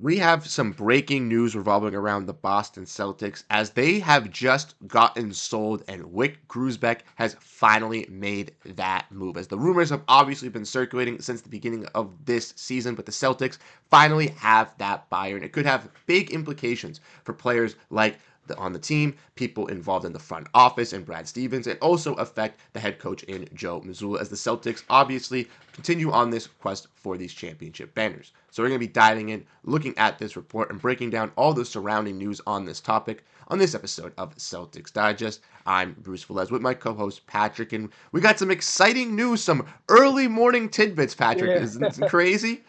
We have some breaking news revolving around the Boston Celtics as they have just gotten sold and Wyc Grousbeck has finally made that move. As the rumors have obviously been circulating since the beginning of this season, but the Celtics finally have that buyer and it could have big implications for players like on the team, people involved in the front office and Brad Stevens, and also affect the head coach in Joe Mazzulla as the Celtics obviously continue on this quest for these championship banners. So we're going to be diving in, looking at this report, and breaking down all the surrounding news on this topic on this episode of Celtics Digest. I'm Bruce Velez with my co-host Patrick, and we got some exciting news, some early morning tidbits, Patrick. Yeah. Isn't it crazy?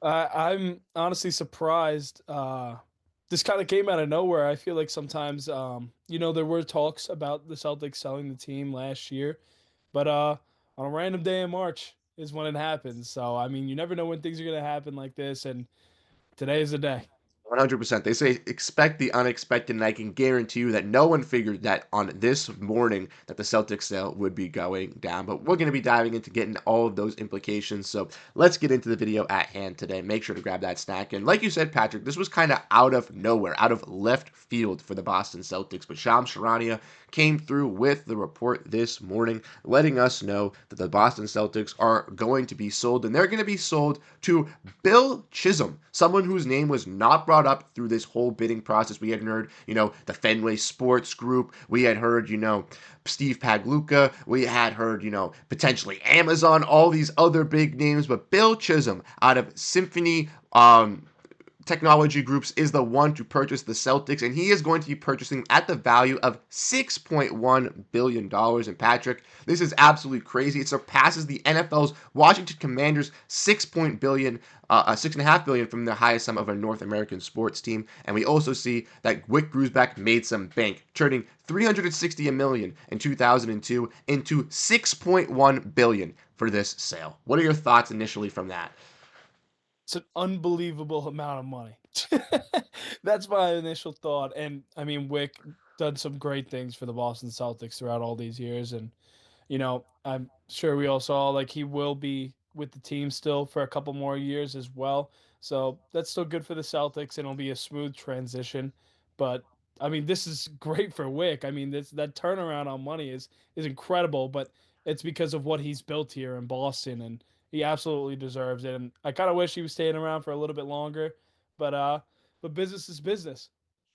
I'm honestly surprised. This kind of came out of nowhere. I feel like sometimes, there were talks about the Celtics selling the team last year, but on a random day in March is when it happens. So, I mean, you never know when things are going to happen like this, and today is the day. 100%. They say expect the unexpected, and I can guarantee you that no one figured that on this morning that the Celtics sale would be going down. But we're going to be diving into getting all of those implications. So let's get into the video at hand today. Make sure to grab that snack. And like you said, Patrick, this was kind of out of nowhere, out of left field for the Boston Celtics. But Shams Charania came through with the report this morning, letting us know that the Boston Celtics are going to be sold, and they're going to be sold to Bill Chisholm, someone whose name was not brought up through this whole bidding process. We had heard, the Fenway Sports Group. We had heard, Steve Pagluca. We had heard, potentially Amazon, all these other big names. But Bill Chisholm out of Symphony Technology Groups is the one to purchase the Celtics, and he is going to be purchasing at the value of $6.1 billion. And Patrick, this is absolutely crazy. It surpasses the NFL's Washington Commanders $6.5 billion from the highest sum of a North American sports team. And we also see that Wyc Grousbeck made some bank, turning $360 million in 2002 into $6.1 billion for this sale. What are your thoughts initially from that? It's an unbelievable amount of money. That's my initial thought. And I mean, Wick done some great things for the Boston Celtics throughout all these years. And, I'm sure we all saw like he will be with the team still for a couple more years as well. So that's still good for the Celtics and it'll be a smooth transition. But I mean, this is great for Wick. I mean, this that turnaround on money is incredible, but it's because of what he's built here in Boston and he absolutely deserves it. And I kind of wish he was staying around for a little bit longer, but uh, but business is business.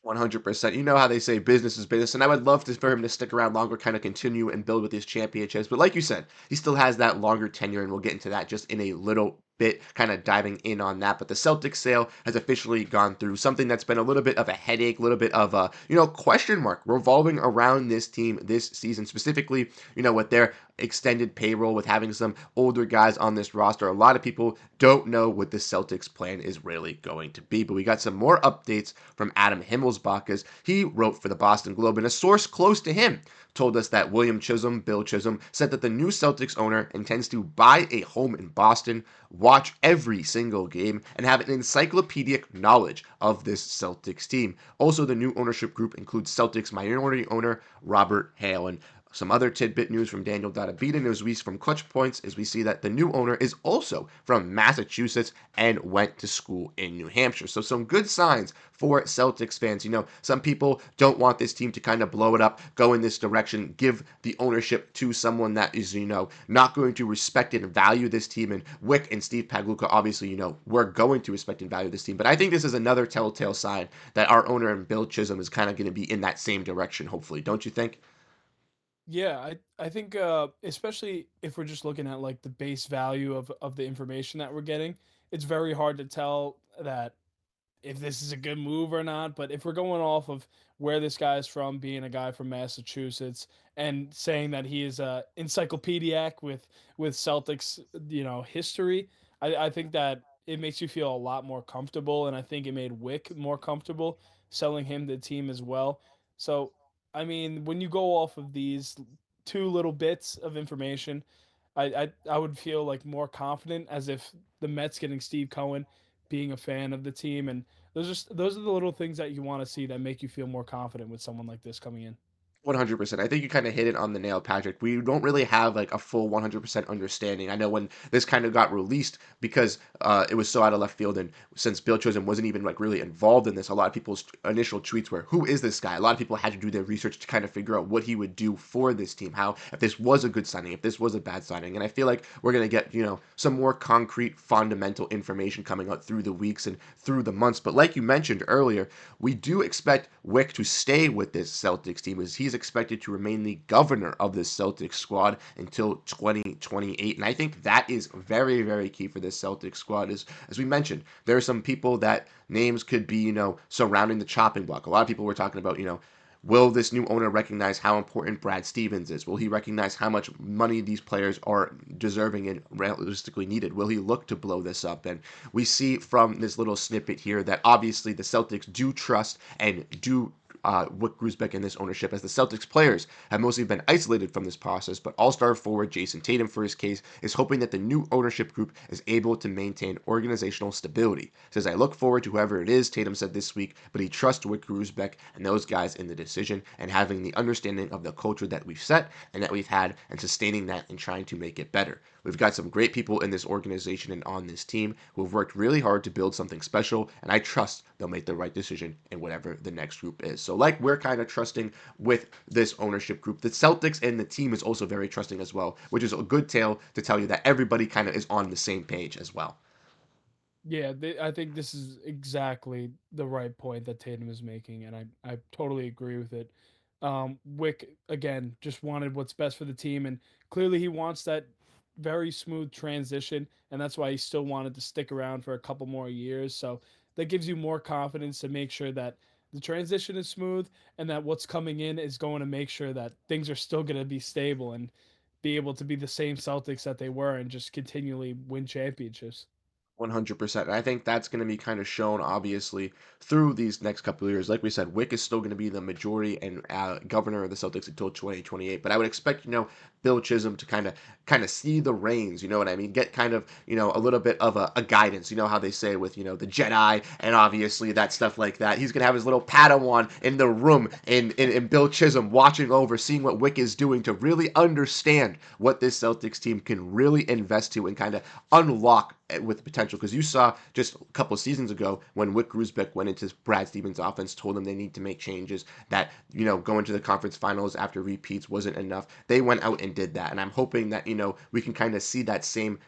100%. You know how they say business is business, and I would love for him to stick around longer, kind of continue and build with these championships. But like you said, he still has that longer tenure, and we'll get into that just in a little bit, kind of diving in on that. But the Celtics sale has officially gone through, something that's been a little bit of a headache, a little bit of a question mark revolving around this team this season, specifically with their extended payroll, with having some older guys on this roster. A lot of people don't know what the Celtics plan is really going to be. But we got some more updates from Adam Himmelsbach as he wrote for the Boston Globe, and a source close to him told us that Bill Chisholm, said that the new Celtics owner intends to buy a home in Boston, watch every single game, and have an encyclopedic knowledge of this Celtics team. Also, the new ownership group includes Celtics minority owner Robert Hale. And some other tidbit news from Daniel Dadabita news we from Clutch Points is we see that the new owner is also from Massachusetts and went to school in New Hampshire. So some good signs for Celtics fans. Some people don't want this team to kind of blow it up, go in this direction, give the ownership to someone that is, not going to respect and value this team. And Wyc and Steve Pagluca, obviously, we're going to respect and value this team. But I think this is another telltale sign that our owner and Bill Chisholm is kind of going to be in that same direction, hopefully. Don't you think? Yeah, I think especially if we're just looking at like the base value of the information that we're getting, it's very hard to tell that if this is a good move or not. But if we're going off of where this guy is from, being a guy from Massachusetts, and saying that he is a encyclopedic with Celtics, history, I think that it makes you feel a lot more comfortable, and I think it made Wick more comfortable selling him the team as well. So, I mean, when you go off of these two little bits of information, I would feel like more confident as if the Mets getting Steve Cohen, being a fan of the team, and those are the little things that you want to see that make you feel more confident with someone like this coming in. 100%. I think you kind of hit it on the nail, Patrick. We don't really have like a full 100% understanding. I know when this kind of got released because it was so out of left field, and since Bill Chisholm wasn't even like really involved in this, a lot of people's initial tweets were, "Who is this guy?" A lot of people had to do their research to kind of figure out what he would do for this team, how if this was a good signing, if this was a bad signing, and I feel like we're gonna get some more concrete, fundamental information coming out through the weeks and through the months. But like you mentioned earlier, we do expect Wick to stay with this Celtics team as he's expected to remain the governor of this Celtics squad until 2028. And I think that is very, very key for this Celtics squad. As we mentioned, there are some people that names could be, surrounding the chopping block. A lot of people were talking about, will this new owner recognize how important Brad Stevens is? Will he recognize how much money these players are deserving and realistically needed? Will he look to blow this up? And we see from this little snippet here that obviously the Celtics do trust and do Wyc Grousbeck and this ownership, as the Celtics players have mostly been isolated from this process, but all-star forward Jayson Tatum, for his case, is hoping that the new ownership group is able to maintain organizational stability. Says, "I look forward to whoever it is," Tatum said this week, but he trusts Wyc Grousbeck and those guys in the decision and having the understanding of the culture that we've set and that we've had and sustaining that and trying to make it better. We've got some great people in this organization and on this team who have worked really hard to build something special, and I trust they'll make the right decision in whatever the next group is. So, like we're kind of trusting with this ownership group, the Celtics and the team is also very trusting as well, which is a good tale to tell you that everybody kind of is on the same page as well. Yeah, I think this is exactly the right point that Tatum is making, and I totally agree with it. Wick again just wanted what's best for the team, and clearly he wants that very smooth transition, and that's why he still wanted to stick around for a couple more years. So that gives you more confidence to make sure that the transition is smooth and that what's coming in is going to make sure that things are still going to be stable and be able to be the same Celtics that they were and just continually win championships. 100%. And I think that's going to be kind of shown, obviously, through these next couple of years. Like we said, Wick is still going to be the majority and governor of the Celtics until 2028. But I would expect, Bill Chisholm to kind of see the reins. You know what I mean? Get kind of, a little bit of a guidance. You know how they say with, the Jedi and obviously that stuff like that. He's going to have his little Padawan in the room in Bill Chisholm watching over, seeing what Wick is doing to really understand what this Celtics team can really invest to and kind of unlock with potential. Because you saw just a couple of seasons ago when Wyc Grousbeck went into Brad Stevens' offense, told them they need to make changes, that, going to the conference finals after repeats wasn't enough. They went out and did that. And I'm hoping that, we can kind of see that same,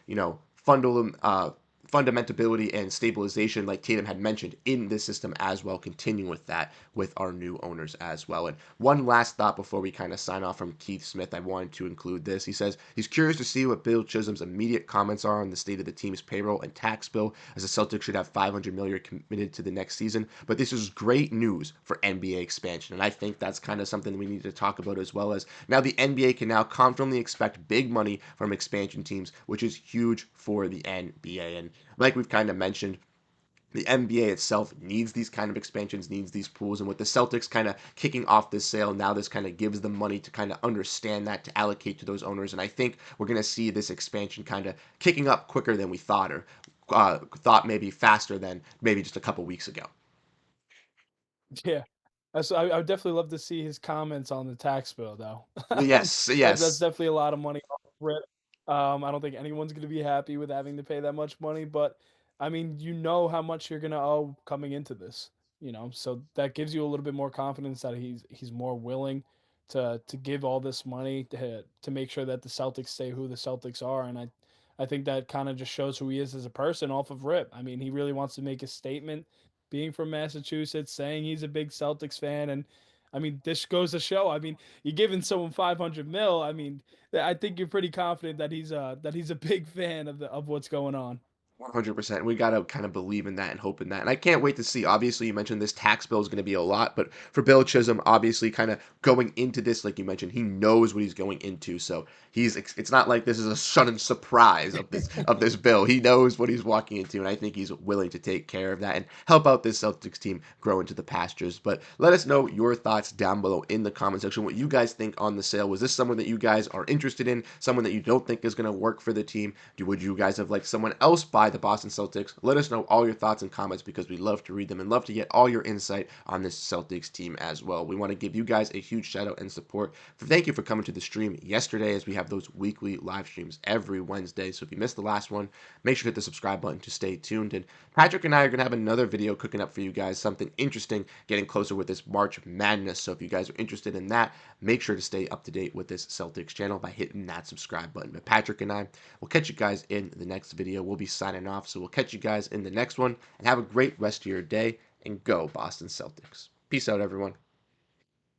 fundamentability and stabilization like Tatum had mentioned in this system as well, continue with that with our new owners as well. And one last thought before we kind of sign off from Keith Smith, I wanted to include this. He says he's curious to see what Bill Chisholm's immediate comments are on the state of the team's payroll and tax bill, as the Celtics should have 500 million committed to the next season. But this is great news for NBA expansion, and I think that's kind of something we need to talk about, as well as now the NBA can now confidently expect big money from expansion teams, which is huge for the NBA. And like we've kind of mentioned, the NBA itself needs these kind of expansions, needs these pools. And with the Celtics kind of kicking off this sale, now this kind of gives them money to kind of understand that, to allocate to those owners. And I think we're going to see this expansion kind of kicking up quicker than we thought, or thought maybe faster than maybe just a couple weeks ago. Yeah. So I would definitely love to see his comments on the tax bill, though. Yes, That's yes. definitely a lot of money off rip. I don't think anyone's going to be happy with having to pay that much money, but I mean, you know how much you're going to owe coming into this, so that gives you a little bit more confidence that he's more willing to give all this money to make sure that the Celtics stay who the Celtics are, and I think that kind of just shows who he is as a person off of rip. I mean, he really wants to make a statement being from Massachusetts, saying he's a big Celtics fan. And I mean, this goes to show. I mean, you're giving someone 500 mil. I mean, I think you're pretty confident that he's a big fan of what's going on. 100%. We got to kind of believe in that and hope in that. And I can't wait to see. Obviously, you mentioned this tax bill is going to be a lot, but for Bill Chisholm, obviously, kind of going into this, like you mentioned, he knows what he's going into. So it's not like this is a sudden surprise of this bill. He knows what he's walking into, and I think he's willing to take care of that and help out this Celtics team grow into the pastures. But let us know your thoughts down below in the comment section. What you guys think on the sale? Was this someone that you guys are interested in? Someone that you don't think is going to work for the team? Would you guys have liked someone else buy by the Boston Celtics. Let us know all your thoughts and comments because we love to read them and love to get all your insight on this Celtics team as well. We want to give you guys a huge shout out and support. Thank you for coming to the stream yesterday, as we have those weekly live streams every Wednesday. So if you missed the last one, make sure to hit the subscribe button to stay tuned. And Patrick and I are going to have another video cooking up for you guys, something interesting, getting closer with this March Madness. So if you guys are interested in that, make sure to stay up to date with this Celtics channel by hitting that subscribe button. But Patrick and I will catch you guys in the next video. We'll be signing off, so we'll catch you guys in the next one, and have a great rest of your day, and go Boston Celtics. Peace out, everyone.